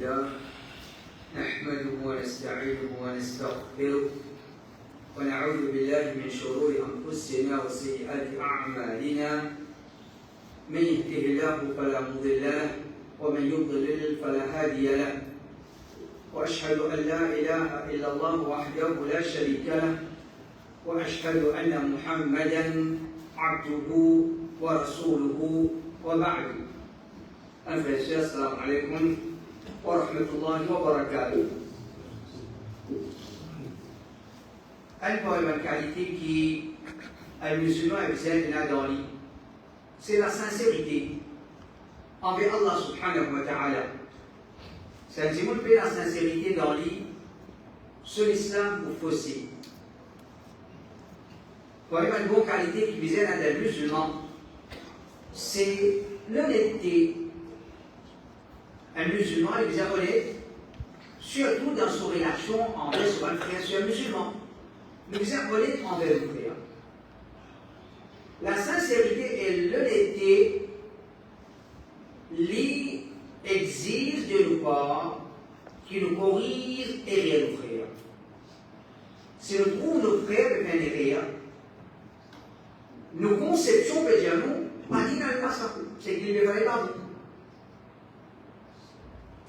لله نحمده ونستعينه ونستغفره ونعوذ بالله من شرور أنفسنا وسيئات أعمالنا من يهده الله فلا مضل له ومن يضلل فلا هادي له وأشهد أن لا إله إلا الله وحده لا شريك له وأشهد أن محمدا عبده ورسوله وبعد. السلام عليكم ورحمة الله وبركاته. Une qualité qui est musulman et bizarre dans lui, c'est la sincérité envers Allah subhanahu wa ta'ala. C'est la sincérité dans lui, sur l'islam vous faussez. Pour une bonne qualité qui visait à des musulmans, c'est l'honnêteté. Un musulman est bien honnête, surtout dans son relation envers son frère sur un musulman. Nous sommes honnêtes envers nos frères. La sincérité et l'honnêteté exigent de nos part qui nous corrigent et rien nos frères. Si nous trouvons nos frères de faire des rires, nos conceptions peuvent dire nous, pas dit dans le passé, c'est qu'il ne fallait pas vous.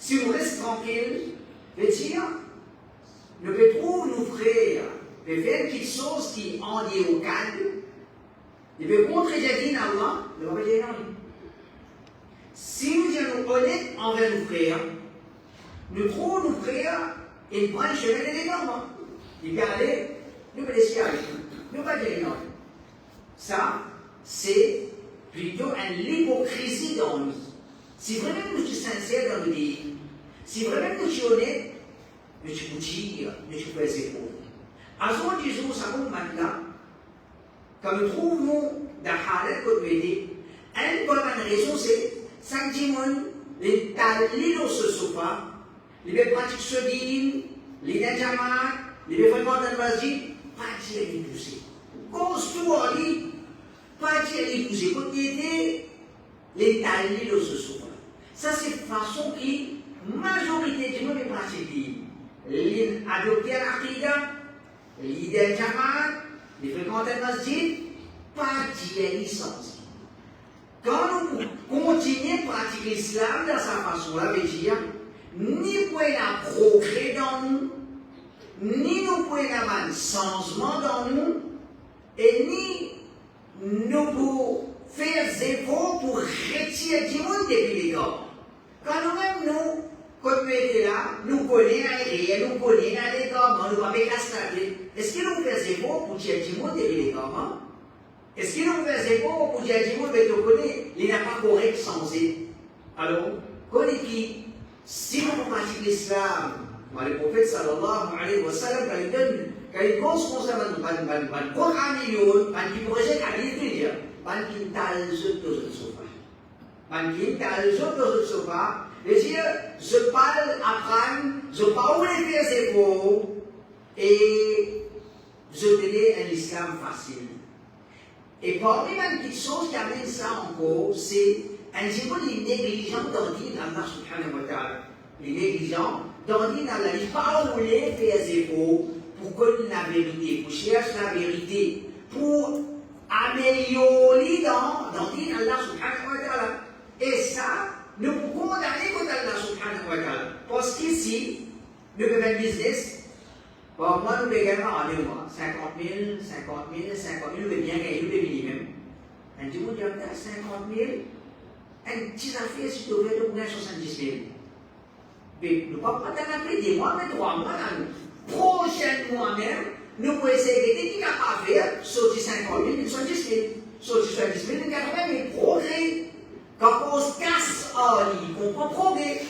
Si on reste tranquille, veut dire, nous pouvons trouver nos frères, de faire quelque chose qui en dit au calme, il peut contredire Allah, nous ne pouvons pas dire non. Si nous sommes honnêtes envers nos frères, nous trouvons nos frères et nous prenons le chemin de l'énorme. Il peut aller, nous pouvons laisser aller, nous ne pouvons pas dire non. Ça, c'est plutôt une hypocrisie dans nous. Si vraiment nous sommes sincères dans nos vies, si vraiment nous sommes honnêtes, nous pouvons dire, nous pouvons faire ses pauvres. À ce moment où ça compte maintenant, quand nous trouvons dans la que nous aidons, une bonne raison c'est, sans dire, les talents dans ce sofa, les pratiques se disent, les najamas, les fréquents dans le masjid, pas dire les pousser. Cause tout en lit, pas dire les pousser. Quand il était, les talents dans ce sofa. Ça c'est une façon qui, majorité du monde est pratiquée. Les adopter l'aqida, l'idée Jamaat, les fréquenter le masjid, pas dire les sens. Quand nous continuons à pratiquer l'islam de sa façon, là, veut dire, ni pour la progrès dans nous, ni nous pouvons avoir un changement dans nous, et ni nous pouvons faire des efforts pour retirer du monde depuis les gars. Quand nous-mêmes, nous, quand nous étions là, nous connaissons rien, nous connaissons les gars, nous avons castré. Est-ce que nous faisons des efforts pour tirer du monde depuis les gars? Est-ce que nous faisons des efforts pour tirer du monde, mais nous connaissons, il n'est pas correct sans eux? Alors, connaissez qui, si nous pratiquons l'islam, le prophète sallallahu alayhi wa sallam, quand il pense qu'on s'appelle un Coran million, un qui projette à l'idée, un qui t'aille dans le sofa. Un qui t'aille dans le sofa, veut dire, je parle apprendre, je parle les faire ses mots, et je tenais un islam facile. Et parmi les petites choses qui amènent ça encore, c'est un petit peu les négligents d'ordine Allah subhanahu wa ta'ala. Les négligents d'ordine Allah, ils parlent les faire ses mots, pour connaître la vérité, pour chercher la vérité, pour améliorer dans Allah subhanahu wa ta'ala. Et ça, nous pouvons condamner contre Allah subhanahu wa ta'ala. Parce qu'ici, nous pouvons faire un business. Bon, moi, nous pouvons gagner en 2 mois 50 000, nous pouvons bien gagner, nous pouvons venir même. Un petit bout de 50 000, une petite affaire, si tu veux, nous pouvons 70 000. Mais nous ne pouvons pas t'en des mois, mais 3 mois, là, nous. Prochainement même, nous pouvons essayer de dire qu'à faire, sortir 50 000, 70 000, sortir 70 000, 80 000, progrès. Quand on se casse, il comprend progrès.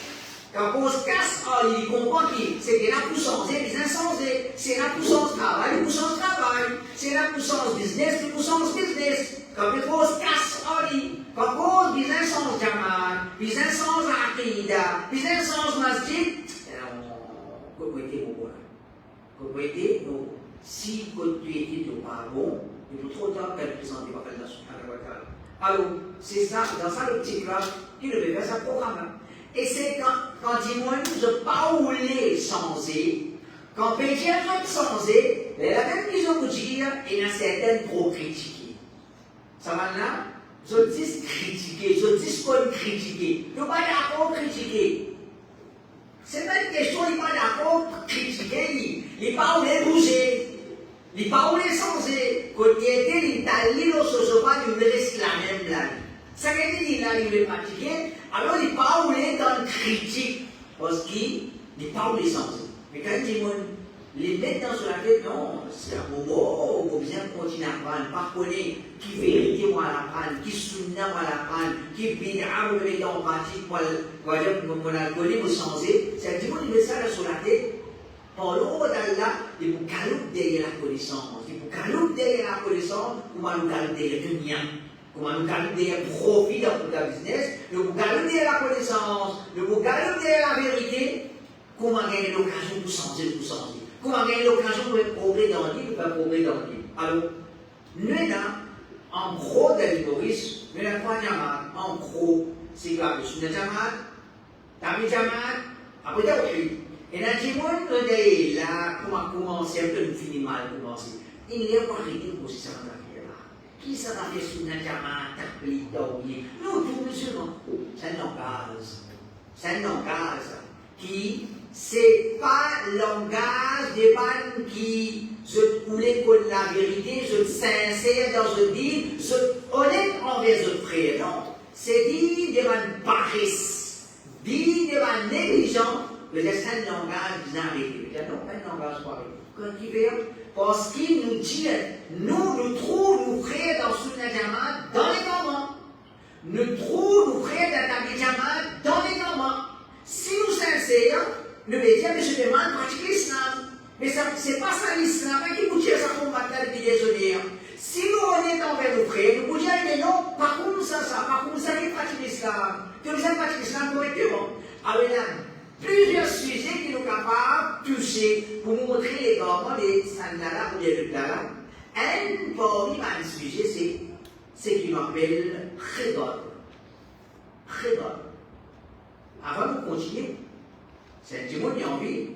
Quand on se casse, il comprend que c'est la puissance des insensés, c'est la puissance travail, c'est la puissance business, Quand on se casse, quand on dit insens jamal, les insens aqida, les insens masjid, comment était mon bon? Comment était non? Si tu étais pas bon, il faut trop tard qu'elle présente par Allah subhanahu wa ta'ala. Alors, c'est ça, dans ça l'optique-là, qu'il devait faire sa programme. Et c'est quand il je pas roulé sans eux. Quand péché a sans eux, la même qu'ils ont dire, il y a certaines trop critiquées. Ça va là? Je dis critiquer, je dis qu'on critiquer. Je ne pas d'accord critiquer. C'est pas une question, il n'est pas d'accord critiquer. Il n'est pas oublié bouger. Il n'est pas oublié changer. Quand il était, il t'a dit, il ne pas du reste la même blague. Ça veut dire qu'il il veut pratiquer, alors il n'est pas oublié dans le critique. Parce qu'il n'est pas oublié changer. Mais quand il dit, les mettre dans la tête, non, c'est un moment où on vient continuer à apprendre, pas connaître qui vérité moi à l'apprendre, qui sunna moi à l'apprendre, qui bid'a me met en pratique, moi, mon alcoolique, me changer. C'est un petit peu de mettre ça sur la tête. Pour l'eau d'Allah, il vous galope derrière la connaissance. Il vous galope derrière la connaissance, comment nous galope derrière le mien. Comment nous galope derrière le profit dans le business, nous galope derrière la connaissance, nous galope derrière la vérité. Comment gagner l'occasion pour changer, pour changer. Comment gagner l'occasion pour progresser dans le livre, pour progresser dans le livre. Alors, nous avons en gros de l'humorisme, nous avons en gros, c'est quoi le Sunna Jamaat, Tabi Jamaat, après Tawhid. Et dans le monde, nous avons là, comment commencer, un peu nous finir mal commencer. Il n'y a pas arrêté pour ça dans la vie là. Qui ça va faire Sunna Jamaat, Tabi Tawhid? Nous, tous musulmans, c'est un langage. C'est un langage qui c'est pas le langage des gens qui je voulais connaître la vérité, je sincère dans ce dire, je honnête envers ce frère. Non, c'est dire des gens paresse, dire des gens négligents, mais c'est un langage d'arrêté. Non, pas un langage pareil. Quand il veut, parce qu'il nous dit, nous trouvons nos frères dans Sunna Jamaat dans les moments. Nous trouvons nos frères dans Tabi Jamaat dans les moments. Si nous sincères, le média, mais je demande de pratiquer l'islam. Mais ce n'est pas ça l'islam, qui vous dit ça pour matin qui désolé. Si nous honnêtes envers nos frères, nous vous dire, mais non, par contre ça, par contre ça, qui pratique l'islam. Que vous avez pratiqué l'islam correctement. Alors il y a plusieurs sujets qui nous capables de toucher pour nous montrer les grands des sandala ou des rudala. Un parmi les sujets, c'est ce qu'il m'appelle khidar. Khidar. Avant de continuer, c'est un petit mot qui a envie,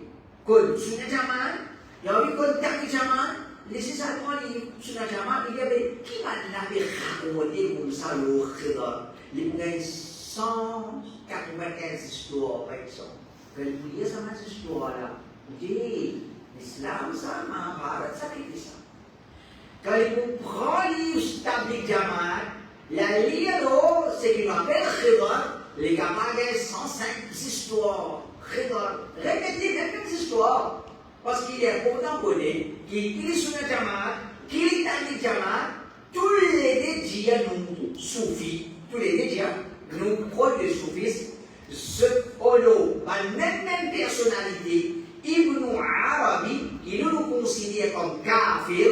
comme Sunna Jamaat, il a envie comme Tabi Jamaat, laissez ça prendre Sunna Jamaat, il y avait, qui va l'avait raconté comme ça le khidar? Il y a 195 histoires, par exemple. Quand vous lisez cette histoire-là, vous dites, l'islam, ça, Mahabharata, ça fait ça. Quand vous prenez Tabi Jamaat, la lire, c'est qu'il m'appelle khidar. Les camarades 105 histoires. Répétez les mêmes histoires. Parce qu'il est important qu'on connaît qu'il est Sunna Jamaat, qu'il est Tabi Jamaat, tous les médias nous soufis, tous les médias nous proches de soufisme, ce holo, la même personnalité, Ibn Arabi, qui nous considère comme kafir,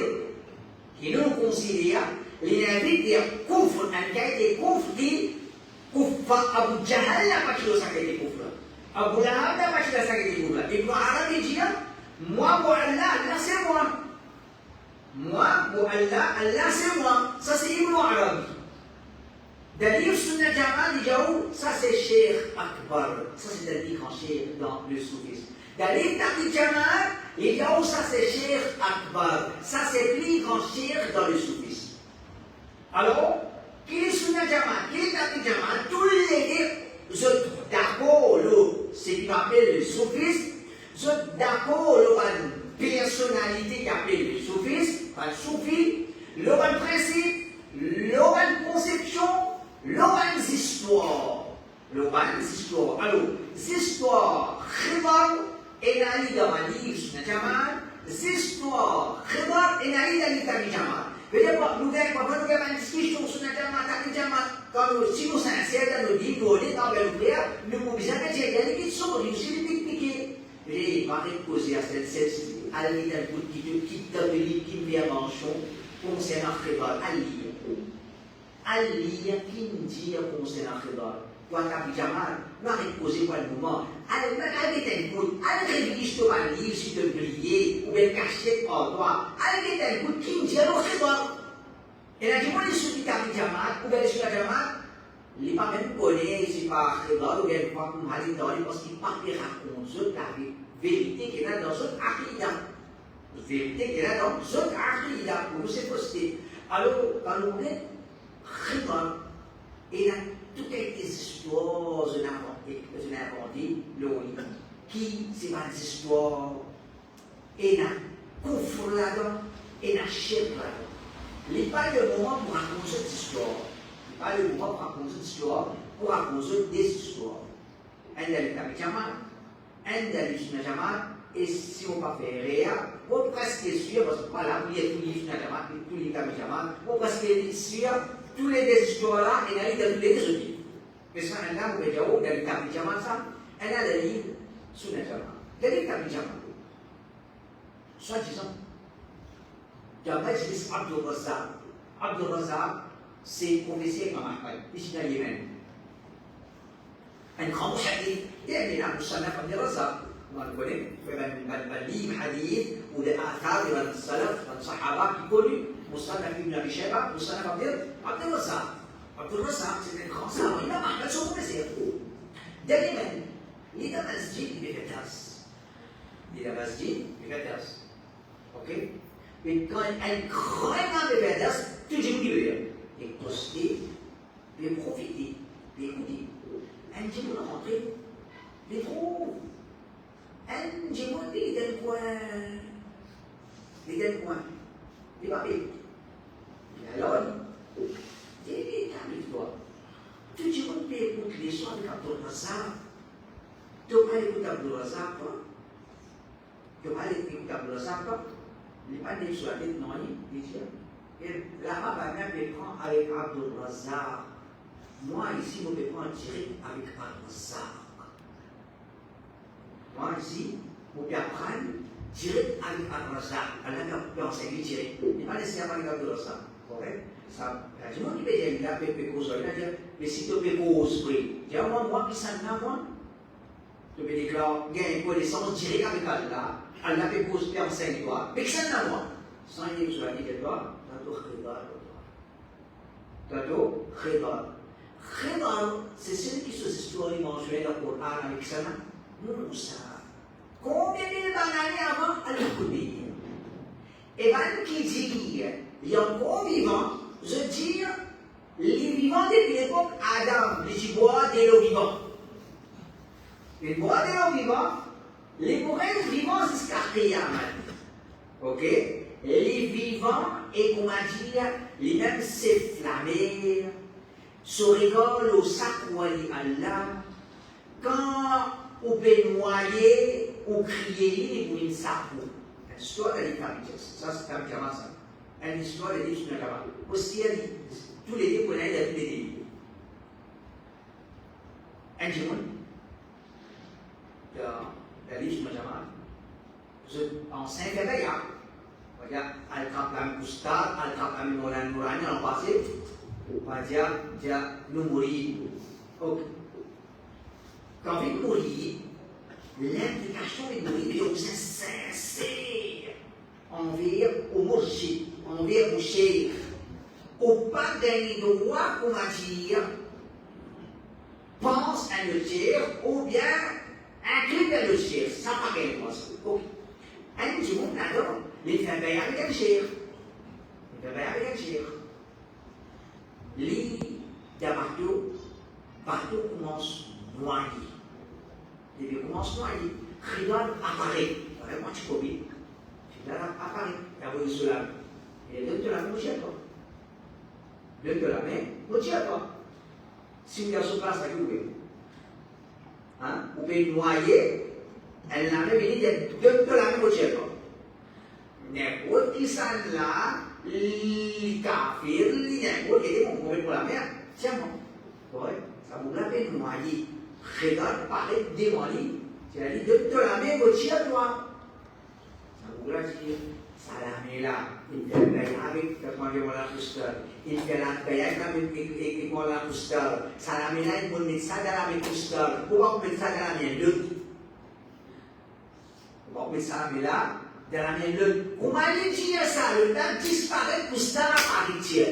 qui nous considère, les invités dire kufr, un cas de kufr, Abu Jahal n'a pas tiré sa qualité de kufr. Abu Lahab n'a pas tiré sa qualité de kufr. Ibn Arabi dit, moi pour Allah, Allah c'est moi. Moi pour Allah, Allah c'est moi. Ça c'est Ibn Arabi. D'ailleurs, Sunna Jamaat dit, ça c'est Cheikh Akbar. Ça c'est le grand cheikh dans le soufisme. D'ailleurs, Tabi Jamaat, il dit, ça c'est Cheikh Akbar. Ça c'est le plus grand cheikh dans le soufisme. Alors, qui est Sunna Jamaat, qui est Tabi Jamaat, tous les gens d'accord, ce qu'il appelle le soufisme, je d'accord, une personnalité qui appelle le soufisme, le soufi, le principe, le conception, le histoire. Alors, l'histoire, khidar, et la dans la livre Sunna Jamaat, l'histoire, khidar, et la dans Tabi Jamaat. Nous avons une discussion sur Sunna Jamaat, Tabi Jamaat. Si nous sommes sincères dans nos vies, nous honnêtes envers nos frères, nous pouvons jamais dire, il y a des questions, nous aussi les piquer. Et par poser à celle-ci, à la limite, qui donne une intervention concernant Khidar, à lire, qui nous dit concernant Khidar. Toi, Tabi Jamaat, nous avons posé pour le moment. Allez, écoute, allez, réfléchis à un livre, s'il te plaît, ou bien cachette en toi. Allez, écoute, qui nous dit alors Khidar. Et là, dis-moi les sous Tabi Jamaat, ou bien les sous la Jamaat, Il n'est pas même connu, c'est pas Khidr, ou bien il pas Malik Dali, parce qu'il parle et raconte la vérité qu'il y a dans son Aqidah. La vérité qu'il y a dans son Aqidah, pour nous c'est posté. Alors, quand on est Khidr, il a toutes les histoires que j'ai inventées, qui c'est pas des histoires, et il a couvre là-dedans, et il a chèque là-dedans. Il n'est pas le moment pour raconter cette histoire. Il n'est pas le moment pour raconter cette histoire, pour raconter des histoires. Un des Jamal, un des Jamal, et si on ne va pas faire rien, on peut presque sûr, parce que voilà, vous voyez tous les Jamal, tous les Jamal, on peut presque sûr, tous les histoires-là, et il y a tous les autres. Mais ça, on a un peu dans les Jamal, ça, on a des livres sur les Jamal. Les Jamal, soi-disant, Jamal, c'est Abdul Razak. Abdul Razak, c'est professeur Imam Ahmad, ici dans Yémen. Un grand hadith, il y a un Musannaf Abdul Razak. On connaît, un livre hadith, ou des athars, des salaf, des sahaba qui connus. Musannaf Ibn Abi Shayba, Musannaf Abdul Razak. Abdul Razak, c'est un grand savant. Imam Ahmad, son professeur. Dans Yémen, il y a un masjid, il est Fatas. Il y a un masjid, il est Fatas. Ok? Mais quand un grand imam de Fatas, tout le monde est posté, et profiter, et écouter. Un petit peu rentrer, les trouve. Un petit peu les dans le coin. Les dans le coin. Les papiers. Alors, calme-toi. Tout le monde peut écouter les sons avec Abdul Razak. Tu vas écouter Abdul Razak, toi? Tu vas écouter Abdul Razak, toi? Il n'est pas né sur la tête, non, il dit. Et là-bas, ma mère me prend avec Abdul Razak. Moi, ici, je me prends direct avec Abdul Razak. Moi, ici, je peux apprendre direct avec Abdul Razak. Elle a enseigné direct. Il n'est pas nécessaire avec Abdul Razak. Correct? Ça, il y a des gens qui me disent, il a fait cause, il a dit, mais si tu fais cause, il y a moi qui s'en a, moi. Tu me déclares, il y a une connaissance directe avec Allah. Allah fait cause, il enseigne toi. Mais qui s'en a, moi? Sans y aller sur la tête de toi. Tato Khidr. Khidr, c'est celui qui se histoire mentionné dans le Coran avec ça. Moussa. Combien d'années avant Al-Qudbi? Et bien, qui dit, il y a encore vivant, je dis, les vivants depuis l'époque Adam, les bois de l'eau vivant. Les bois de l'eau vivant, les bois vivants jusqu'à Qiyamah. Ok? Les vivants, et comment dire, les mêmes s'efflammer, se rigolent au sacre Allah, quand on peut noyer ou crier pour une sapou. L'histoire de l'État, ça c'est un diamant ça. Une histoire de l'État, c'est un diamant. Aussi, tous les deux, on a tous les délits. Un diamant. La liste, en 5 février, Al-Kaplam Ustad, Al-Kaplam Nourani, en passé, dia nous mourir. Quand on mourir, l'implication de mourir est sincère envers au mourchid, envers au cheikh. Au pas d'un droit, on va dire, pense à le cheikh ou bien inclut à le cheikh. Ça pas qu'elle pense. Un petit monde là-dedans. Les familles avec un cheikh. Les familles avec un cheikh. Les bateau commence à noyer. Il commence à noyer. Khidr apparaît. Vraiment, tu peux bien. Khidr apparaît. Il y a eu cela. Il donne de la main, vous tire pas. Donne de la main, vous tire pas. Si vous êtes sur place, vous pouvez. Vous pouvez noyer. Elle n'a même dit donne de la main, vous tire pas. N'importe qui s'en là, les kafirs, les n'importe qui vont mourir pour la mer, tiens bon. Ça vous l'a fait noyer. Khidr paraît démoli. Tu as dit de la main, vous tire toi. Ça vous l'a dit. Salamé là, il fait la paix avec la cousteur. Il fait la paix avec la cousteur. Salamé là, il peut mettre ça dans la cousteur. Pourquoi vous mettez ça dans la main? Pourquoi vous mettez ça là? De la main de comment aller dire ça, le temps disparaît pour ça à Paris.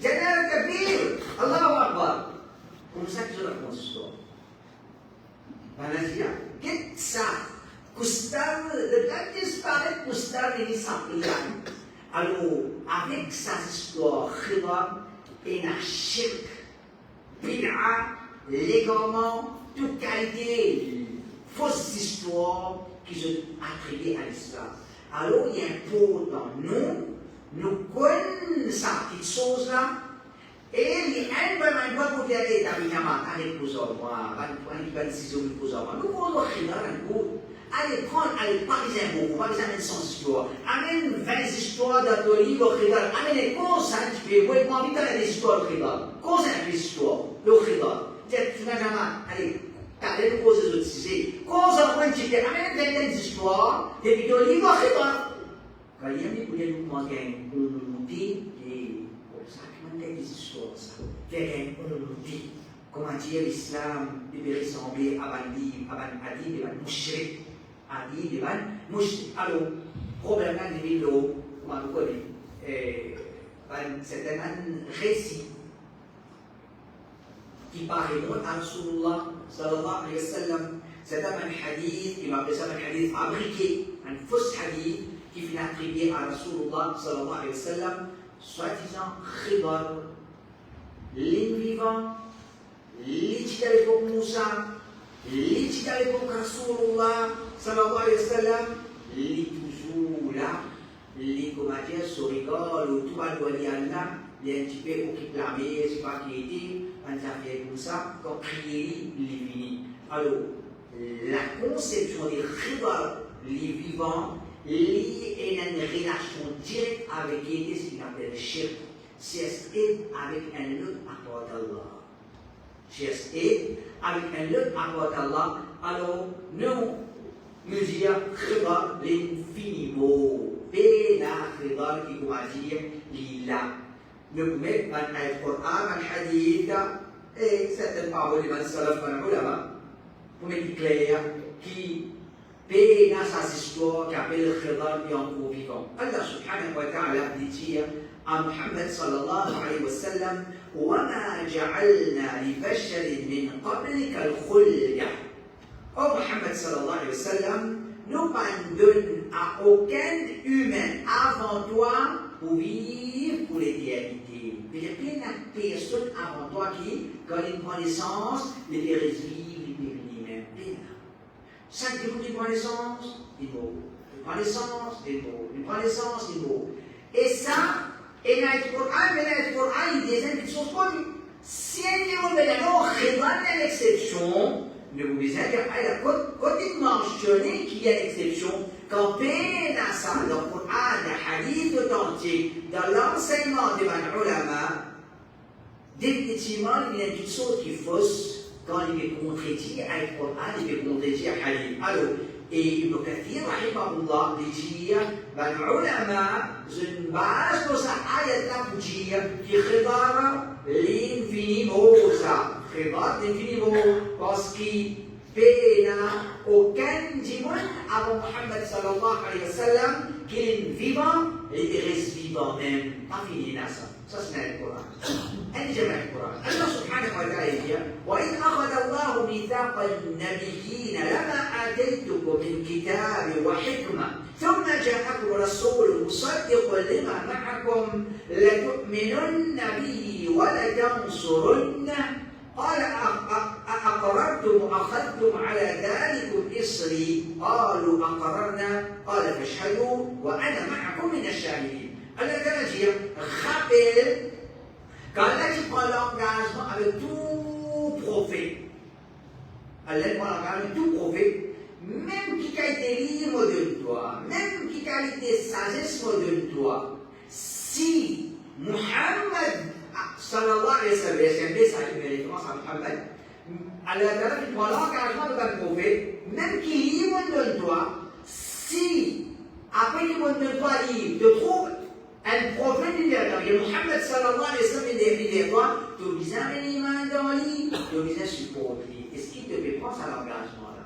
Jannah al-Kabir, Allahu Akbar. Comme ça que je raconte l'histoire. Malaysia, qu'est-ce ça? Gustave, le gars disparaît, Gustave est sans. Alors, avec sa histoire, Khidr et la shirk, bid'a, l'égarement, toute qualité, fausse histoire qui sont attribuées à l'islam. Alors, il est important, nous connaissons cette petite chose-là, et il y a un peu de pour faire des tabillements, allez, pour ça, moi, une décision pour ça, nous voulons Khidr un coup. Allez prendre, allez, pas les impôts, pas les amène sans histoire. Amène 20 histoires dans ton livre, Khidr. Amène cause un petit peu. Moi, j'ai envie d'aller des histoires, Khidr. Cause un peu d'histoire, le Khidr. Tu n'as jamais, allez, t'as des causes autres, c'est. Cause un petit peu. Amène 20 histoires, depuis ton livre, Khidr. Quand il y a des coups de mouvement qui ont monté, et pour ça, comment des histoires, ça. Qui ont monté. Comment dire, l'islam devait ressembler à un livre, à un hadith, à un mouchrik. Adi depan musyrik. Alors, problème di bilo, comment vous connaissez, c'est un récit qui paraît à Rasulullah sallallahu alayhi wa sallam. C'est un hadith, il appelle ça un hadith fabriqué, un faux hadith qui finit attribué à Rasulullah sallallahu alayhi wa sallam, soi-disant Khidr, l'invivant, l'étude à l'époque Moussa, l'étude à l'époque Rasulullah sallallahu alayhi wa sallam, li toujours là, li comment dire, se rigole, ou tout va doit dire là, il y a un petit peu pour qu'il l'armée, c'est pas qui était, on a fait comme ça, quand crier, il est fini. Alors, la conception des Khidr, les vivants, est une relation directe avec ce qu'on appelle le shirk, c'est avec un autre à part d'Allah. C'est avec un autre à part d'Allah, alors, nous dire Khidr l'infiniment, la Khidr qui doit dire lila. Nous mettons un Coran, un hadith, et certaines paroles de salaf par ulama, pour mettre clair, qui péna sa histoire, qui appelle Khidr qui est encore vivant. Allah subhanahu wa ta'ala dit à Muhammad sallallahu alayhi wa sallam, وَمَا جَعَلْنَا لِبَشَرٍ مِّن قَبْلِكَ الْخُلْدَ. Oh Muhammad sallallahu alayhi wa sallam, nous ne donnons à aucun humain avant toi pour vivre pour l'éternité. Il y a plein de personnes avant toi qui, quand ils prennent naissance, les périssent vivre, les périssent même. Chaque jour qu'ils prennent naissance, ils mourent. Ils prennent naissance, ils mourent. Ils prennent naissance, ils mourent. Et ça, et dans le Coran, il y a des choses connues. Si on met alors Khidr est l'exception, ne vous disais quand il mentionné qu'il y a l'exception, quand peine à ça, dans le Coran, dans le hadith authentique, dans l'enseignement des ulama, définitivement, il y a une chose qui est fausse quand il est contredit à le Coran, il est contredit à hadith. Alors, et Ibn Kathir, rahimahullah, dit, les ulama, une base de sa ayat pour dire que Khidr l'infiniment, ça. Khidr l'infiniment, parce qu'il peine aucun dimanche avant Muhammad sallallahu alayhi wa sallam, qu'il est vivant et il reste vivant même. Pas fini là ça. Ça c'est le Coran. أن جمع القرآن الله سبحانه وتعالى وإذ أخذ الله ميثاق النبيين لما آتيتكم من كتاب وحكمة ثم جاءكم رسول مصدق لما معكم لتؤمنن به ولتنصرنه قال أقررتم وأخذتم على ذلكم إصري قالوا أقررنا قال فاشهدوا وأنا معكم من الشاهدين. Allah rappelle quand Allah prend l'engagement avec tout prophète, Allah prend l'engagement avec tout prophète, même qui a été libre de toi, même qui a été sagesse de toi, si Muhammad sallallahu alayhi wa sallam, ça fait référence à Muhammad, Allah prend l'engagement de un prophète, même qui est libre de toi, si après qu'il de toi libre, te trouve un prophète libérateur, et Muhammad sallallahu alayhi wa sallam est libérateur, tu as besoin d'un iman dans lui, tu as besoin de supporter. Est-ce qu'il te fait penser à l'engagement là?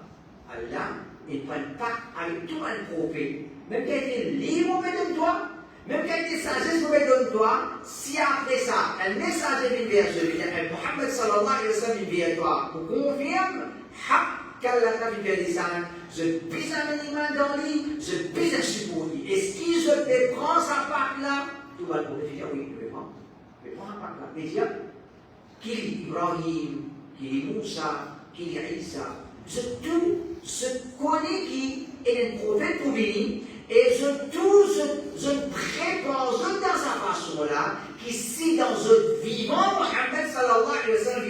Allah, il prend pas avec tout un prophète, même qui a été libre de toi, Même qualité de sagesse vous me donne toi, si après ça, un message vient vers eux, Mohammed sallallahu alayhi wa sallam vient vers toi, pour confirme, qu'Allah t'a fait des âmes, je pise un minimum dans lui, je pise un support. Est-ce qu'il je te prends sa part là? Tout va le pour dire oui, je vais prendre. Je vais prendre sa part là. Mais dire, qui est Ibrahim, qui est Moussa, qui est Isa, je connais qui est un prophète pour venir. Et je prépare dans sa façon-là, qu'ici dans un vivant, Mohammed sallallahu alayhi wa sallam,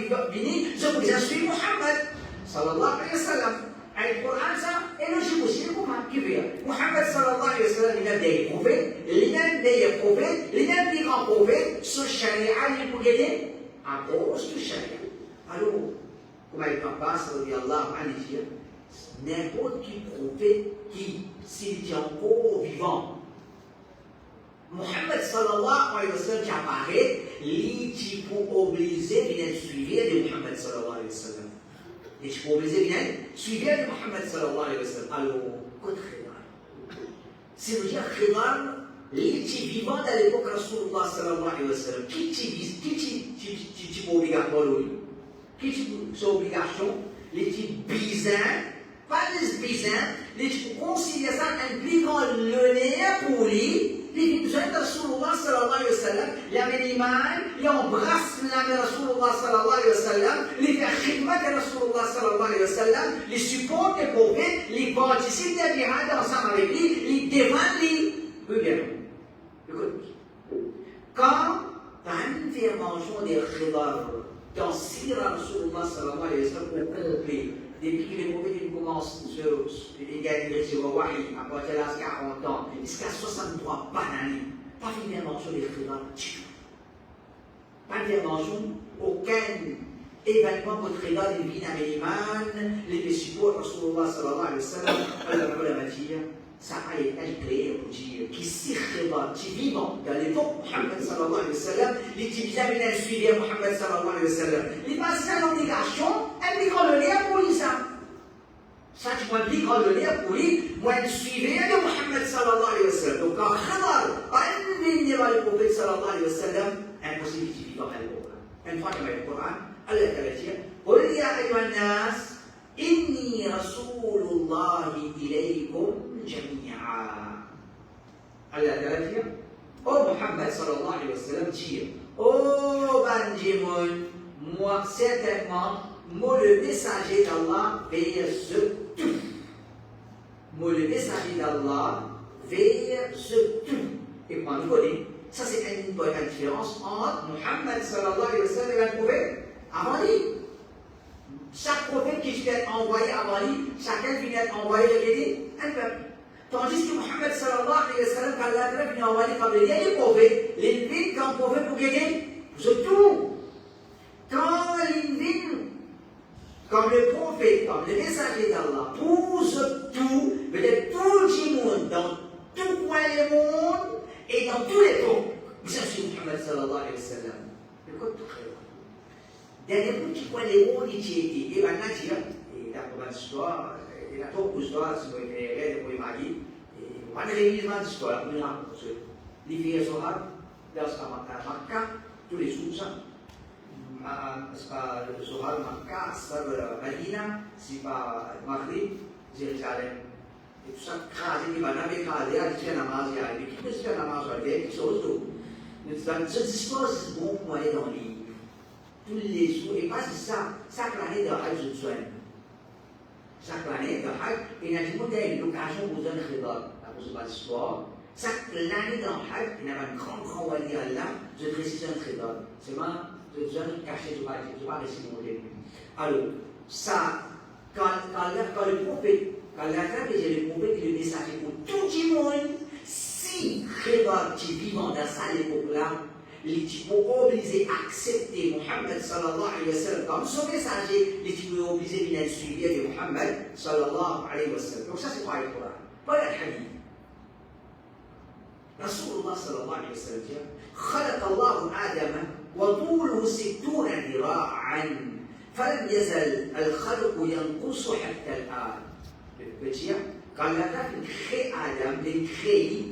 je vous inscris Mohammed sallallahu alayhi wa sallam. Et le Coran, ça, est logique aussi, le Coran qui veut. Mohammed sallallahu alayhi wa sallam, il a des prophètes, il a des prophètes, il a des grands prophètes, ce charia, il peut gagner à cause du charia. Alors, comme Ibn Abbas, radiyallahu anhu, n'importe qui prophète qui, s'il est encore vivant, Mohammed sallallahu alayhi wa sallam qui apparaît, il pour obliger de suivre de Mohammed sallallahu alayhi wa sallam. Et tu peux obliger de suivre de Mohammed sallallahu alayhi wa sallam. Alors, quoi de khidar? C'est veut dire khidar, il est vivant à l'époque Rasulullah sallallahu alayhi wa sallam. Qui est obligatoire lui? Qui est obligation? Il est bizarre. Pas les bizarres, les considèrent ça impliquant le lien pour lui, les besoins de Rasulullah sallallahu alayhi wa sallam, les iman, les embrassent la Rasulullah sallallahu alayhi wa sallam, les fait khidmat de Rasulullah sallallahu alayhi wa sallam, les supportent les prophètes, les participent des jihad ensemble avec lui, les défendent lui. Oui, bien. Écoute. Quand l'intervention des khidar dans Sira Rasulullah sallallahu alayhi wa sallam au complet, depuis que les prophètes commencent à gagner sur le wahi, à partir de l'âge 40 ans, jusqu'à 63 bananes, pas d'intervention des khidar, pas d'intervention, aucun événement pour khidar d'une vie dans l'iman, les supports Rasulullah sallallahu alayhi wa sallam, Allah va dire, ça a été créé pour dire qui si khidar, qui vivant dans l'époque Mohammed sallallahu alayhi wa sallam, les utilisateurs viennent suivre Mohammed sallallahu alayhi wa sallam. Les patients d'obligation impliquant le lien pour lui ça. Ça, tu m'impliques le lien pour lui, moi, je suivais de Mohammed sallallahu alayhi wa sallam. Donc, quand khidar, un venir vers le prophète sallallahu alayhi wa sallam, impossible de vivre dans le Coran. Une fois qu'il y a le Coran, Allah va dire, قل يا أيها الناس إني رسول الله إليكم جميعا. Allah va dire, oh Muhammad sallallahu alayhi wa sallam, dire, oh Banjimoun, moi certainement, moi le messager d'Allah vers ce tout. Moi le messager d'Allah vers ce tout. Et quand on connaît, ça c'est une bonne différence entre Muhammad sallallahu alayhi wa sallam et un prophète avant lui. Chaque prophète qui vient être envoyé avant lui, chacun vient être envoyé de un peuple. Tandis que Muhammad sallallahu alayhi wa sallam, quand Allah vient envoyer comme il y a des prophètes, les vins comme prophète pour gagner, c'est tout. Quand les vins, comme le prophète, comme le messager d'Allah, pousse tout, peut-être tout le monde, dans tout coin du monde et dans tous les temps. Bien sûr, Muhammad sallallahu alayhi wa sallam. Le code très loin. Dernier coup qui coin les mondes, il y a et maintenant, il y a combien d'histoires, il y a trop d'histoires, si vous voulez, pour les mariés, et on a des éléments d'histoire, on a les filles sont là, dans Makkah, tous les jours, ça. C'est pas le Zohar, Makkah, c'est pas Medina, c'est pas Maghrib, Jérusalem. Et tout ça, crasé, il va n'avoir crasé, il fait la namaz, il y a qui peut se faire la namaz, il y a quelque chose d'autre. Cette histoire, c'est bon pour aller dans les livres. Tous les jours, et pas ça, chaque année de Hajj, je soigne. Chaque année de Hajj, il y a du monde qui a une occasion pour donner khidar, à cause de l'histoire. Chaque année dans Hajj, il y a un grand wali Allah, je précise un khidar. C'est moi, je donne caché, je ne vais pas réciter mon début. Alors, ça, quand le prophète, quand la Bible est le prophète et le messager pour tout le monde, si khidar qui vivant dans cette époque-là, les types obligés à accepter Mohammed sallallahu alayhi wa sallam comme son messager, les types obligés de suivre de Mohammed sallallahu alayhi wa sallam. Donc ça c'est pas le Coran, pas le hadith. Rasulullah sallallahu alayhi wa sallam dit خلق الله آدم وطوله 60 ذراعا فلم يزل الخلق ينقص حتى الآن. Le petit, quand Allah a créé Adam, il crée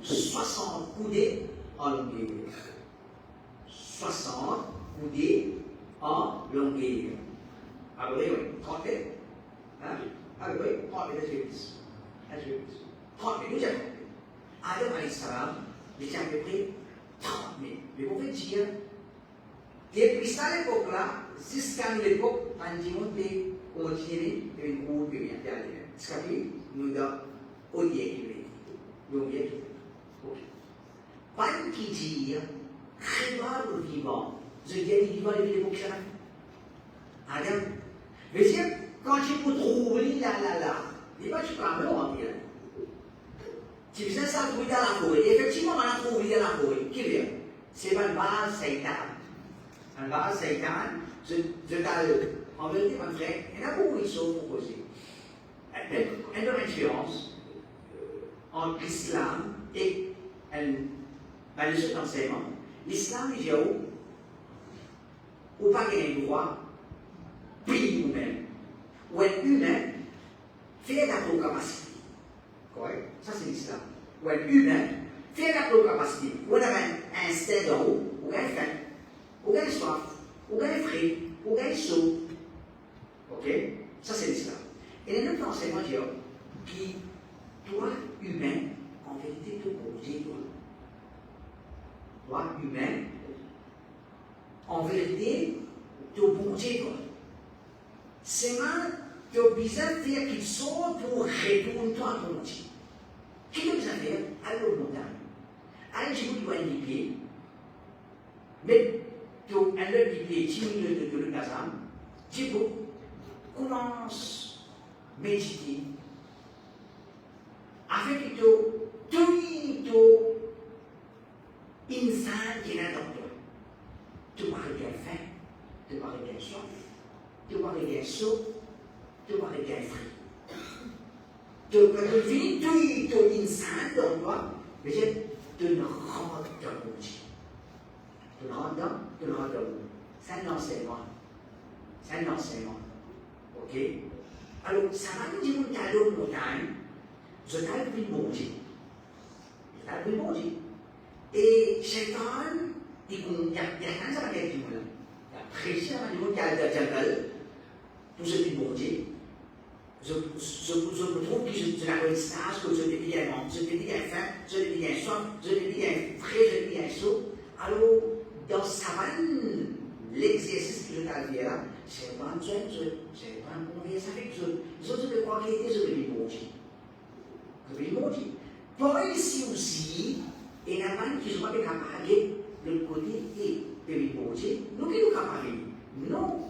60 coudées en longueur. 60 coudées en longueur. Alors, oui, 30 mètres. Hein? Alors, oui, 30 mètres, c'est 30 mètres, nous avons. Adam alayhi salam, il était à peu près 30 mètres. Mais vous pouvez dire, depuis ça l'époque-là, jusqu'à l'époque, on dit qu'on continue de une cour de bien faire. Ce qui nous donne au diable. Donc, il y a tout. Pas qui dit, créva le vivant, je dis le vivant et l'époque ça. Adam, mais si quand tu vous trouves là, il n'est pas tu parles, non, si vous êtes ça, vous êtes dans la forêt. Effectivement, on a trouvé dans la forêt. Qui vient? C'est un base Satan. Un base Satan, je t'ai en vérité, mon frère, il y en a beaucoup de choses pour poser. Une différence entre l'islam et les autres enseignements. L'islam, il dit ou pas qu'il y ait un droit, puis nous-mêmes, ou un humain, fait la capacité. Correct? Ça, c'est l'islam. Ou un humain, fait la capacité. Ou on a un instinct d'en haut, ou un faim, ou un soif, ou un frais, ou un saut. Ok? Ça, c'est l'islam. Et il y a un autre enseignement qui, toi, humain, en vérité, te bouger, toi. Toi, humain, en vérité, te bouger, toi. C'est mal. Tu as besoin de faire quelque chose pour retourner toi à ton Dieu. Qu'est-ce que tu as besoin de faire? Allez au montagne. Allez, je vous dis un pied. Mais tu as un autre pied, 10 minutes de le Kazam. Tu commence à méditer. Avec tout insan qui est là dans toi. Tu vas regarder faim, tu vas regarder soif, tu vas regarder saut. Tu vas regarder frais. Tu vas finir tout insane dans toi, mais tu ne rentres dans mon Dieu. Tu ne rentres dans c'est un enseignement. C'est un enseignement. Ok? Alors, ça va nous dire que dans le montagne, je t'ai pris mon Dieu. Je t'ai pris mon Dieu. Et Shaitan, il y a un ça va être du monde. Il y a précis à un monde qui a le jungle. Tout ce qui est bon Dieu. Je me trouve que je la connaissance, que je deviens un monde, je deviens faim, je deviens soif, je deviens frais, je deviens chaud. Alors, dans savane, l'exercice que je t'ai fait là, c'est pas un truc, c'est pas un conversation avec eux. Les autres de quoi qu'ils étaient, je deviens bon Dieu. Je deviens bon Dieu. Pour ici aussi, et la manne qui soit capable de le côté et de bon Dieu, nous qui nous capables. Non,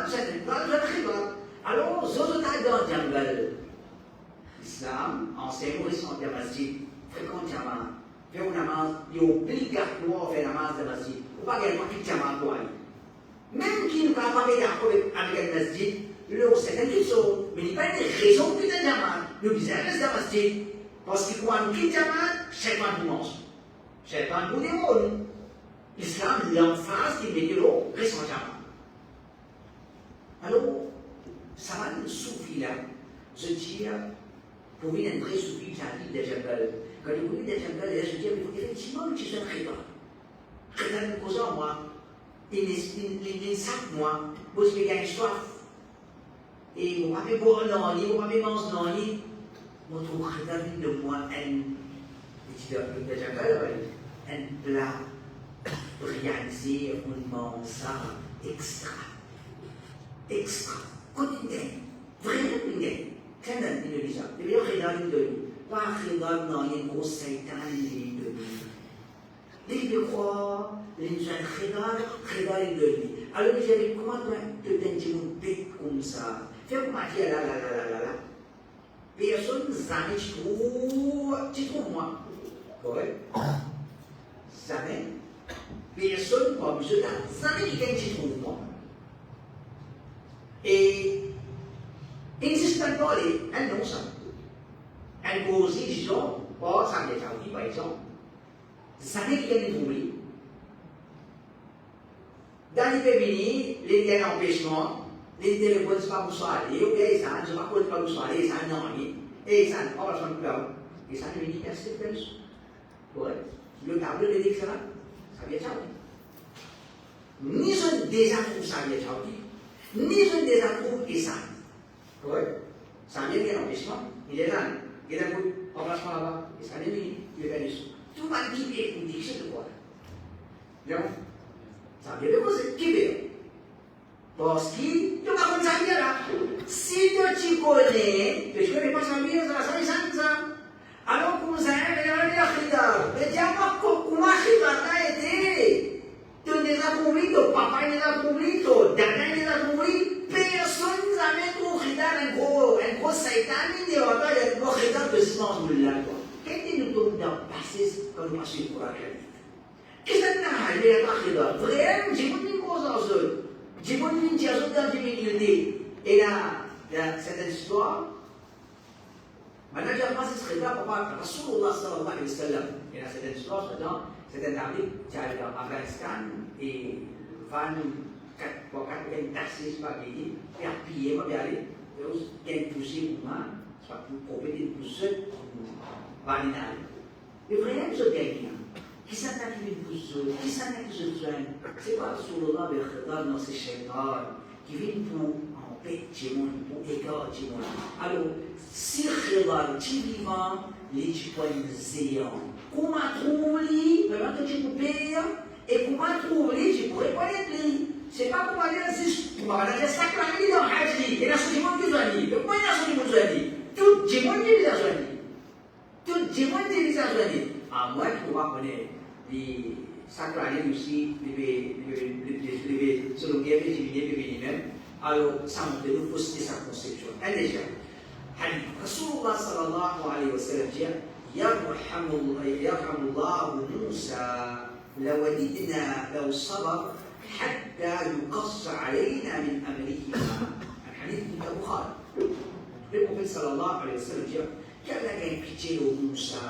c'est pas très bon. Alors, les autres dans le jungle, l'islam enseigne aux récents de masjid fréquemment. Faire une namaz, il est obligatoire de faire une namaz de masjid. Ou pas qu'il y ait un jama pour aller. Même qui ne va pas d'accord avec le masjid, c'est une chose, mais il n'y a pas de raison pour quitter le jama. Nous disons reste dans le masjid, parce que quand on quitte le jama, c'est pas du mange. C'est pas du démon. L'islam l'emphase qui met de l'eau, reste en jama. Alors, ça va nous souffrir là. Je dis, pour une un vrai souffrir, j'arrive des jungles. Quand je connais des jungles, je dis, effectivement, je suis un crétin. Crétin me cause en moi. Il sac moi. Parce qu'il y a une soif. Et mon papa boit non, mon papa mange non. Mon trou crétin de moi, un plat réalisé, on mange ça extra. Quotidien, vraiment quotidien. Quand on dit ça, il y a un régal de lui. Pas un régal, non, il y a une grosse Satan, il y a de lui. Les Québécois, les gens régal de lui. Alors, ils avaient comment te tenir une bête comme ça? Fais comment dire là. Personne jamais tu trouves moi. Correct? Jamais. Personne comme je là, jamais quelqu'un tu trouves moi. Et insistant pas elle non ça. Elle pose disons, pas ça les gens par exemple. Jamais quelqu'un trouvé. Dans les pays, les liens d'empêchement, les téléphones ne sont pas pour aller, ou bien ça ne sont pas pour aller, ça non, et ça ne pas pour aller. Et ça, le ministère, c'est le ouais. Le tableau de l'excellent, ça vient de Saoudi. Ni je désapprouve ça vient de Saoudi, ni je désapprouve Islam. Ouais. Ça vient de l'empêchement, il est là. Il a un remplacement là-bas, et ça vient de il est là-dessus. Tout va qui est pour dire c'est de quoi. Donc, ça vient de quoi c'est qui veut. Parce que tu vas comme ça vient là. Si tu connais, tu ne connais pas ça vient, ça va ça. Alors, comme ça, il y a un khidar. Mais dis-moi, comment khidar a été? Tu les as compris, ton papa les a compris, ton dada les a compris. Personne n'a jamais trouvé khidar, un gros satan, il y a un gros khidar de silence de là. Qu'est-ce que nous devons passer quand nous passons pour la réalité? Qu'est-ce que nous avons fait à khidar? Vraiment, j'ai pas mis cause en ce. J'ai pas mis une tiers dans une humilité. Et là, cette histoire, maintenant, j'ai passé ce khidar pour voir Rasulullah sallallahu alayhi wa sallam. Et là, cette histoire, c'est un arbitre qui est en Afghanistan et van quatre taxis sebagai et appuyé ma biari terus yang pusing rumah suatu covid pusat valinal. Et vraiment, je gagne. Qui s'en a qui pousse, qui s'en a qui se soigne. C'est pas Rasulullah le khidar dans ces shaitans qui viennent pour empêcher pour écarter mon. Alors, si khidar tu vivant, les zéons. Comment trouver, maintenant que tu peux payer, et comment trouver, tu pourrais pas l'être. C'est pas pour aller à ça que la vie dans Haji, et la société de Zouani. Pourquoi il y a la société de Zouani? Tout le monde est déjà Zouani. Tout le monde est déjà Zouani. À moins que vous connaissez les sacraliers aussi, selon les divinés, même, alors ça montre nous fausser sa conception. Elle déjà. Rasulullah sallallahu alayhi wa sallam dit يرحم الله موسى لوددنا لو صبر حتى يقص علينا من أمره الحديث من البخاري. Le prophète sallallahu alayhi wa sallam dit qu'Allah a pitié de Moussa,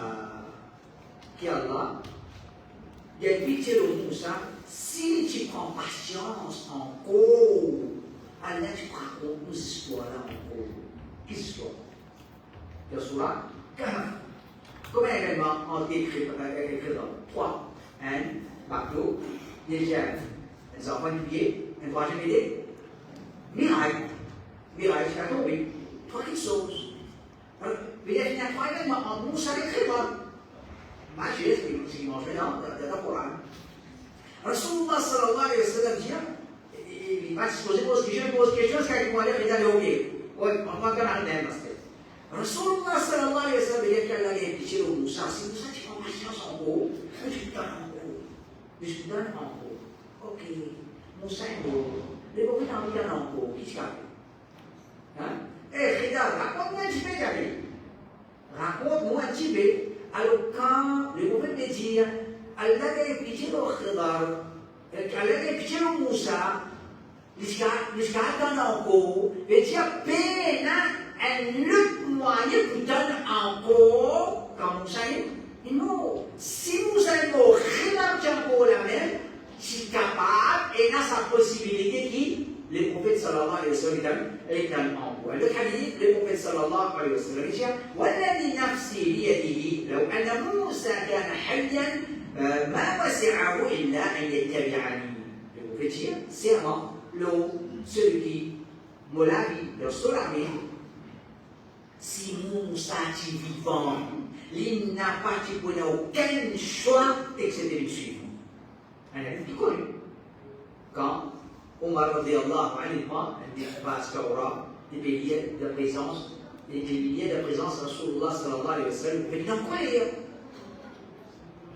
qu'Allah a pitié de Moussa, si tu prends patience encore, Allah tu prends nos histoires là encore. Quelle histoire? La surah Kahf. Comment également on écrit dans 3, un bateau, déjà, les enfants du pied, un troisième idée, miraille, c'est tombé, trois choses. Alors, il y a une fois également en Moussa l'écrit dans Magis, ce qui mange dans le Coran. Rasulullah sallallahu alayhi wa sallam dit, il va se poser pose question, est-ce qu'il va aller regarder au pied? Oui, on va regarder un instant. Rasulullah sallallahu alayhi wa sallam dit qu'Allah a pitié de Moussa. Si Moussa tu prends patience en haut, je te donne en haut. Je te donne en haut. Ok, Moussa est en haut. Les prophètes en disent en haut. Qu'est-ce qu'il y a? Eh, Khidar, raconte-moi un petit peu, Gabi. Raconte-moi un petit peu. Alors, quand le prophète me dit, Allah a pitié de Khidar, Allah a pitié de Moussa, jusqu'à donner en haut, il dit, peine, un autre moyen pour donner encore, comme Moussa est, non. Si Moussa est mort, Khidar tient encore la même, c'est capable, et a sa possibilité qui, le prophète sallallahu alayhi wa sallam est un envoi. Le hadith, le prophète sallallahu alayhi wa sallam dit, والذي نفسي بيده لو أن موسى كان حيا ما وسعه إلا أن يتبعني. Le prophète dit, serment, celui qui me l'a dit, le seul ami, si Moussa est vivant, il n'a pas aucun choix d'excéder le suivant. Un hadith qui connu. Quand Omar radiallahu anhu va à Taura, des milliers de présence, des milliers de présence de Rasulullah sallallahu alayhi wa sallam, mais il n'en croyait pas.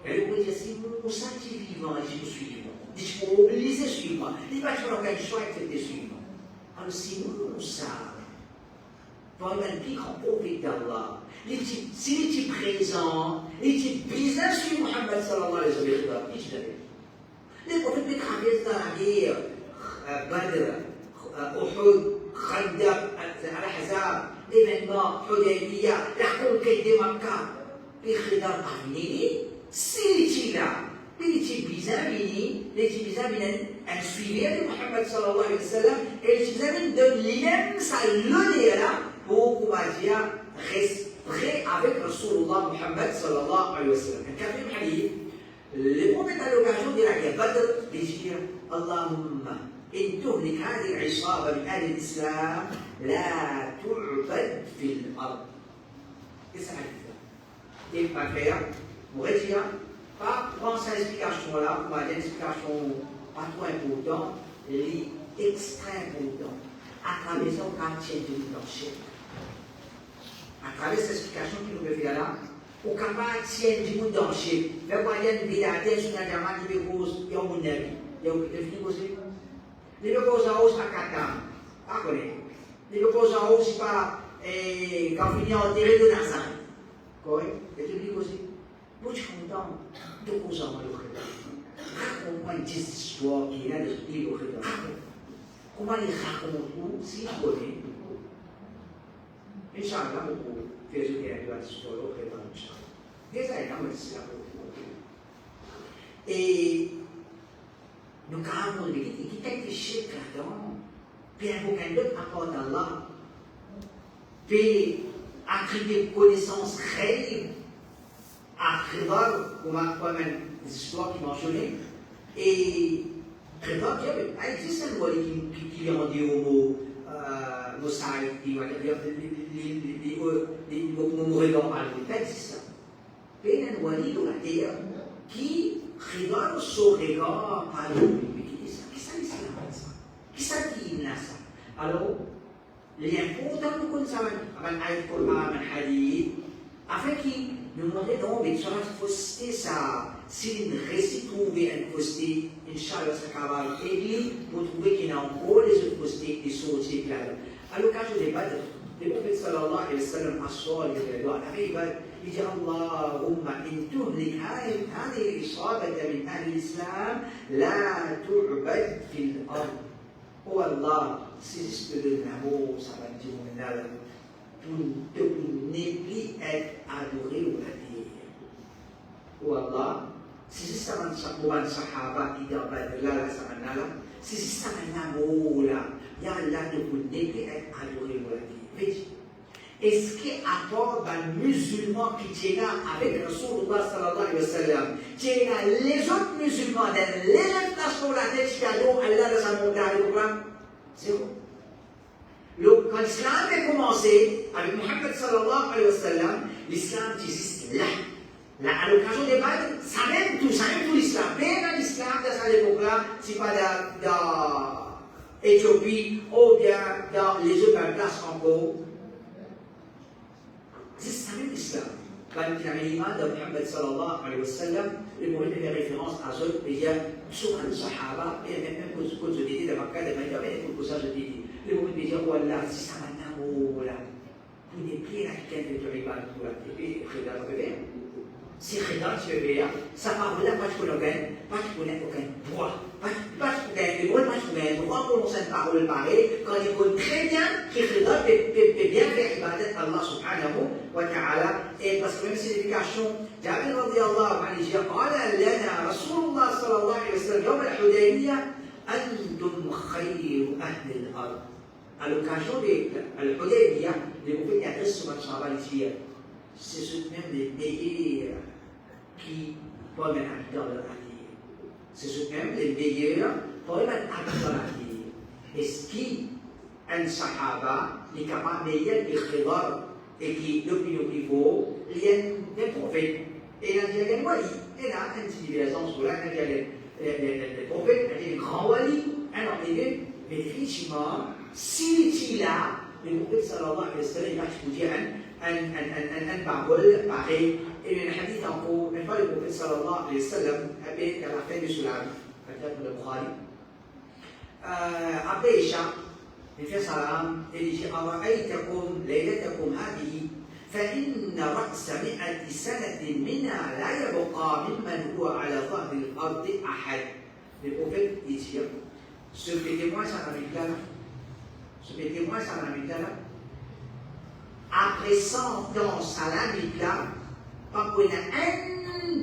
Elle lui dit, si Moussa est vivant, je me suis vivant. Il dit, je peux obliger de suivre. Il va faire aucun choix de suivre. Alors si Moussa, pour un plus grand prophète d'Allah, s'il était présent, il était bizarre sur Muhammad sallallahu alayhi wa sallam, il était les prophètes de traversent dans la guerre, Badr, Uhud, Khandaq, Al-Ahzab, l'événement, Hudaybiyah, la conquête de Makkah, les Khidar parmi s'il était là, il était bizarre, un suivi de Muhammad sallallahu alayhi wa sallam, et il était bizarre de lui-même, ça l'honneur là, pour qu'on va dire, reste vrai avec Rasulullah Muhammad sallallahu alayhi wa sallam. Un quatrième hadith, le prophète à l'occasion de la guerre Badr dit Allahumma in tuhlik hadhihi al-isaba min ahli al-islam la tu'bad fil ard. Qu'est-ce que ça veut dire? Et pas clair, on pourrait dire, pas prendre cette explication-là, on va dire une explication pas trop importante, elle est extrêmement importante. À travers ça, on va tirer de l'identité. À travers cette explication qui nous fait là, on va tirer du monde d'encher. Mais quand il y a une vidéo sur la gamme qui veut cause, il y a un monde d'avis. Il y a une vidéo aussi. Les deux causes en haut, c'est pas 4 ans. Pas connaître. Les deux causes en haut, c'est pas quand il y a un terrain de Nazareth. Correct? Et tu dis aussi, moi je suis content de causes en haut de Khrédor. Raconte-moi une petite histoire qui est là de ce livre de Khrédor. Comment les raconte-nous si je connais? Inch'Allah, on peut faire ce qu'il y a de l'histoire de Khrédor, Inch'Allah. Déjà, il y a un petit et nous avons dit qu'il y a des chèques là-dedans. Puis il y a aucun d'autre apport d'Allah. Puis, attribuer connaissance réelle à Khrédor, comme des histoires qui mentionnaient. Et Khrédor, il existe un mot qui est rendu au mot Mosaïque, les mots rédents, il existe ça. Puis il y a un wali de la terre qui Khrédor son regard par lui. Qui ça l'islam ça? Qui ça qui là ça? Alors, l'important de connaître ça, avec l'ayat Coran, avec le hadith, afin qu'il nous montre donc que ça fausseté ça, si une récit trouvé une fausseté, Inch'Allah ça va aider pour trouver qu'il y a encore les autres faussetés qui sont aussi là. À l'occasion des Badr, le prophète sallallahu alayhi wa sallam assoit les doigts à la il dit Allahumma in tuhlik hadhihi al-isabata min ahli al-islam la tu'bad fil ard. Oh Allah, si je te donne l'amour, ça va dire tu ne plus être adoré ou la terre. Oh Allah, si c'est ça mon sahaba qui dit là, ça m'a là, si c'est ça mon amour là, ya Allah, tu ne plus être adoré ou la terre. Est-ce qu'il apporte un musulman qui tient avec Rasulullah sallallahu alayhi wa sallam, tient les autres musulmans, les autres nations la tête qui ont Allah dans sa montagne au Coran? Zéro. Quand l'islam a commencé avec Muhammad sallallahu alayhi wa sallam, l'islam existe là. À l'occasion des Badr, ça même tout l'islam. Mais dans l'islam, dans cette époque-là, ce n'est pas dans l'Éthiopie ou bien dans les autres places encore. C'est ça même l'islam. Quand il y a l'imam de Muhammad sallallahu alayhi wa sallam, le prophète fait référence à eux, et il y a souvent les Sahaba, et même quand je dis de Makkah, de Maïda, mais il faut que ça je dis. Le prophète dit, oh Allah, si ça m'a d'amour là, vous n'êtes plus là quelqu'un de Turiban pour la TV, Khrédor bébé. Si Khrédor tu veux faire, ça parle là, pas de connaître, pas de connaître aucun droit, pas de connaître le droit, pas de connaître le droit pour prononcer une parole pareille, quand il connaît très bien que Khrédor peut bien faire ibadat Allah subhanahu wa ta'ala. Et parce que même signification, Jabir radiallahu anhu dit, قال لنا رسول الله صلى الله عليه وسلم يوم الحديبية أنتم خير أهل الأرض. À l'occasion de l'Hudaybiyah, les prophètes adressent sur notre travail ici. Ce sont même les meilleurs qui peuvent être habitants de la terre. Ce sont même les meilleurs qui peuvent être habitants de la terre. Et ce qui, un sahaba, est capable de meilleur que Khrédor et qui, depuis le niveau, il y a des prophètes. Et il y a des walis. Et là, une petite divergence sur là, il y a les prophètes, il y a des grands walis, un homme élevé, mais effectivement, si tu es là, le prophète sallallahu alayhi wa sallam, il va te dire un parole pareil. Et le hadith en cours, une fois le prophète sallallahu alayhi wa sallam, après la fin du Sulam, peut-être le Bukhari, après Isha, il fait salam, et il dit أرأيتكم ليلتكم هذه فإن رأس 100 سنة منها لا يبقى ممن هو على ظهر الأرض أحد. Le prophète dit, ce qui est témoin, ça n'a pas ce qui est témoin, ça n'a pas après 100 ans, ça n'a pas pas qu'il y a un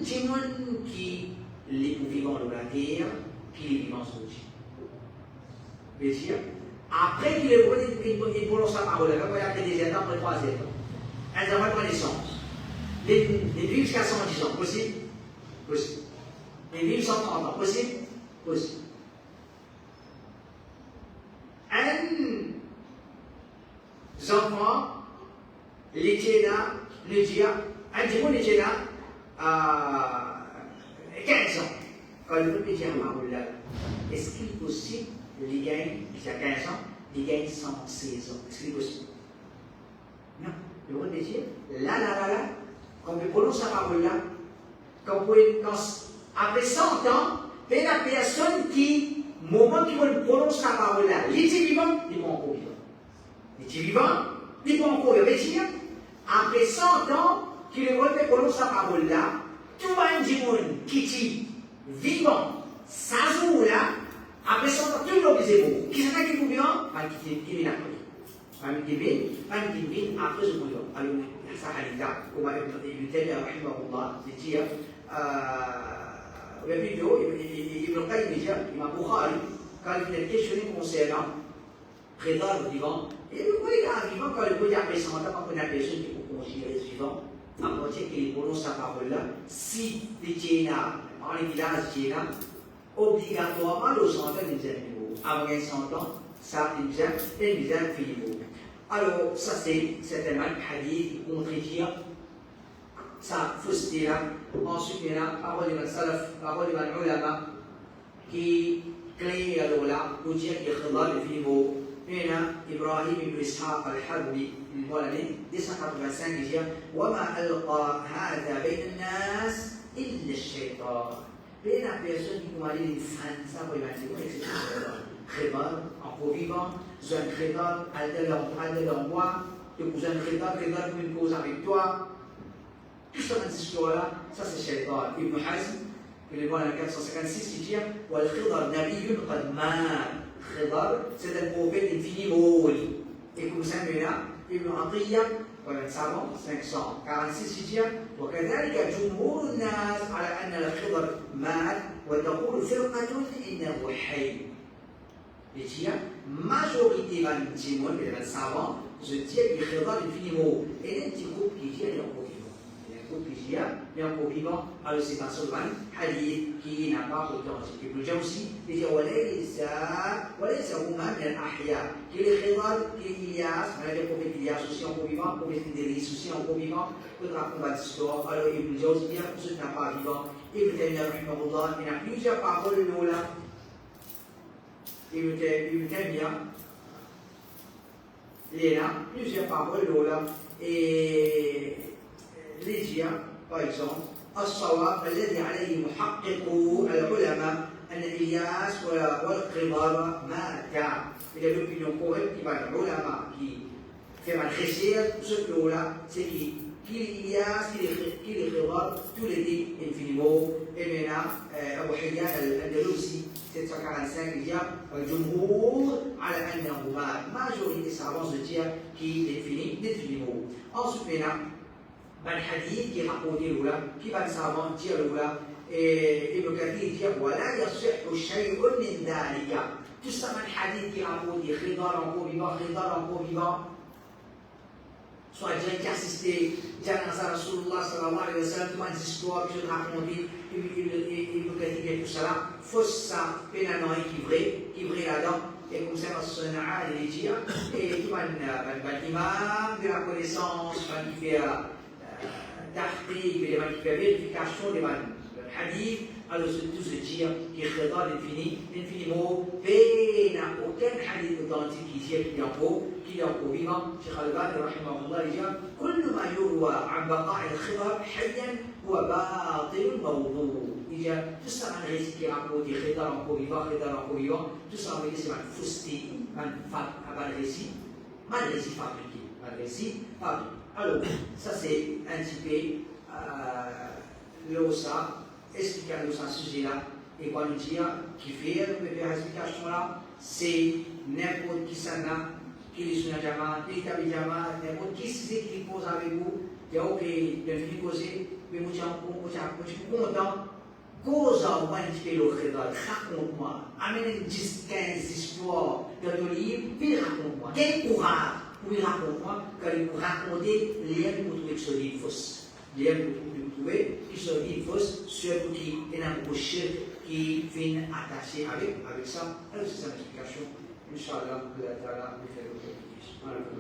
démon qui les vivants de la terre, qui les vivants sont aussi. Bien sûr, après qu'il ait prononce sa parole, il y a des étapes, après 3 étapes. un enfant de naissance. Les vivre jusqu'à 110 ans, possible? Possible. Les vivre 130 ans, possible? Possible. Un enfant, l'été là, le dia, un dimanche l'été là, à 15 ans. Quand le peuple dit à est-ce qu'il est possible de les gagner, il y a 15 ans, de les gagner 116 ans? Est-ce qu'il est possible? Non. Le roi de dire, là, quand on prononce la parole là, après 100 ans, c'est la personne qui, au moment où on prononce la parole là, il est vivant, il n'est pas encore vivant. Il est vivant, il n'est pas encore vivant. Après 100 ans, qu'il le roi prononce la parole là, tout le monde qui est vivant, ça joue là, après 100 ans, tout le monde est beau. Qui c'est qui est vivant? Qui vient après. Qui vient après ce vivant. Alors, Sahalita, comme Ibn Taymiyyah, rahimahullah, dit la vidéo, Ibn Qayyim dit, Imam Bukhari, quand il est questionné concernant Khidar le vivant, et le quoi il est un vivant, quand le quoi il a après 100 ans, quand on a personne qui peut considérer ce vivant, à partir qu'il prononce sa parole là, si les Tchéna, dans les villages Tchéna, obligatoirement, le 100 ans, il nous aime avant 100 ans, ça, il nous aime finir. Alors, ça c'est certainement le hadith qui contredit ça, fausseté là. Ensuite, il y a parole de salaf, parole de ulama qui clé alors là, pour dire qu'il y a Khidar le film. Il y a Ibrahim ibn Ishaq al-Harbi, il voit l'année 285, il dit وَمَا أَلْقَى هَذَا بَيْنَ النَّاسِ إِلَّا الشَّيْطَانِ. Il y a une personne qui commence à dire une fan, ça pour éviter, etc. Khidar, encore vivant, j'ai un Khidar, al-Dallah en moi, tu cousin Khidar pour une cause avec toi. Tout ça dans cette histoire-là, ça c'est Shaitan. Ibn Hazm, il est dans le 456, il dit وَالْخِضَرْ نَبِيٌّ قَدْ مَاتَ. Khidar, c'est un prophète infiniment. Et comme ça, Ibn Atiyya, un savant, 546, il dit وكذلك جمهور الناس على أن الخضر مات وتقول فرقة إنه حي. Il dit majorité des gens, les savants, je dis que Khidar est infiniment. Et il y a un petit groupe qui dit qu'il est encore vivant. Il y a un groupe qui dit qu'il est encore vivant. Alors c'est un seul hadith qui n'a pas authentique. Et puis aussi, il dit وليس هما من الأحياء. Qu'il est Khidar, qu'il est Ilyas, on a dit le prophète Ilyas aussi encore vivant, le prophète Idriss aussi encore vivant. Peut raconter l'histoire. Alors il dit aussi bien que ceux qui n'ont pas vivant. Ibn Taymiyyah, rahimahullah, il y a plusieurs paroles là. Ibn Taymiyyah, il y a plusieurs paroles là. Et les dire, par exemple, الصواب الذي عليه محققو العلماء أن إلياس والخضر ماتا. Il y a l'opinion correcte qui va être l'ulama qui fait un récit ce que là, c'est qu'il Ilyas, qu'il est Khidar, tous les deux infiniment. Et maintenant, Abu Hayyan al-Andalusi, 745, il dit الجمهور على أنهما majorité savants de dire qu'il est fini, infiniment. Ensuite, maintenant, un hadith qui est rapporté là, qui va le savant dire là, et Ibn Kathir dit ولا يصح شيء من ذلك. Tout ça, un hadith qui est rapporté Khidar encore vivant, soit déjà qui assisté, Janaza Rasulullah sallallahu alayhi wa sallam, toutes les histoires que je raconte, Ibn Kathir et tout ça, fausse ça, pénalement qui vrai là-dedans, et comme ça, il dit, et qui va l'imam de la connaissance, qui fait tahqiq, qui fait vérification des hadiths, alors tout se dire qu'il Khidar l'infiniment, et n'a aucun hadith authentique qui dit qu'il est encore vivant. Cheikh Al-Albani rahimahullah il dit كل ما يروى عن بقاء الخضر حيا هو باطل موضوع. Il dit tout ça un récit qui raconte Khidar encore vivant, tout ça on dit c'est un fausseté, un récit fabriqué. Alors ça c'est un petit peu l'osa. Expliquer à ce sujet-là, et quoi nous dire, qui fait l'explication là, c'est n'importe qui s'en a, qui est sur la jama, qui est à jama, n'importe qui c'est qui pose avec vous, il y a aucun de poser, mais vous êtes content, cause à moi un petit peu le Khidar, raconte-moi, amène 10, 15 histoires de ton livre, puis raconte-moi, quel courage Vous racontez-moi, quand vous racontez les vous trouvez que ce livre fausse. Les vous trouvez que ce livre fausse, ceux qui est embauché, qui viennent attacher avec ça. Alors c'est ça l'explication. Inch'Allah, vous allez faire le